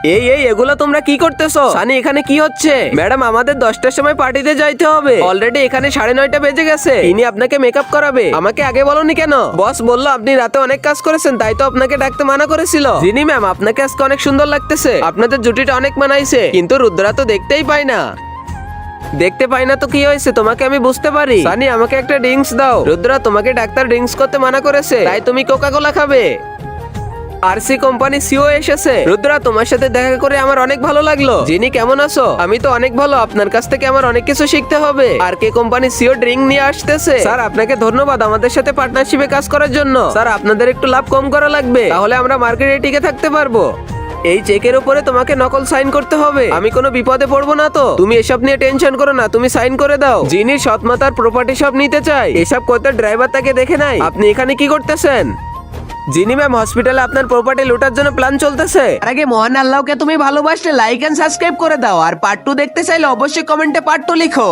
এই এই এগুলো তোমরা কি করতেছো? সানি এখানে কি হচ্ছে? ম্যাডাম আমাদের 10টার সময় পার্টিতে যাইতে হবে, অলরেডি এখানে 9:30 বেজে গেছে। ইনি আপনাকে মেকআপ করাবে, আমাকে আগে বলনি কেন? বস বললো আপনি রাতে অনেক কাজ করেছেন, তাই তো আপনাকে ডাকতে মানা করেছিল। জিনি ম্যাম আপনাকে আজকে অনেক সুন্দর লাগতেছে, আপনাদের জুটিটা অনেক মানাইছে, কিন্তু রুদ্রা তো দেখতেই পাই না। দেখতে পাই না তো কি হয়েছে, তোমাকে আমি বুঝতে পারি। সানি আমাকে একটা ড্রিঙ্কস দাও। রুদ্রা তোমাকে ডাক্তার ড্রিঙ্কস করতে মানা করেছে, তাই তুমি কোকা কোলা খাবে। আরসি কোম্পানি সিও এসেছে। রুদ্রা তোমার সাথে দেখা করে আমার অনেক ভালো লাগলো। জিনি কেমন আছো? আমি তো অনেক ভালো, আপনার কাছ থেকে আমার অনেক কিছু শিখতে হবে। আর কে কোম্পানি সিও ড্রিঙ্ক নিয়ে আসতেছে। স্যার আপনাকে ধন্যবাদ আমাদের সাথে পার্টনারশিপে কাজ করার জন্য। স্যার আপনাদের একটু লাভ কম করা লাগবে, তাহলে আমরা মার্কেটে টিকে থাকতে পারবো। এই চেকের উপরে তোমাকে নকল সাইন করতে হবে। আমি কোনো বিপদে পড়বো না তো, তুমি এসব নিয়ে টেনশন করো না, তুমি সাইন করে দাও। জিনির সৎমাতার প্রপার্টি সব নিতে চাই, এসব করতে ড্রাইভার তাকে দেখে নাই। আপনি এখানে কি করতেছেন? জিনি ম্যাম হসপিটালে আপনার প্রপার্টি লুটার জন্য প্ল্যান চলতেছে। তার আগে মহান আল্লাহকে তুমি ভালোবাসলে লাইক এন্ড সাবস্ক্রাইব করে দাও, আর পার্ট 2 দেখতে চাইলে অবশ্যই কমেন্টে পার্ট 2 লিখো।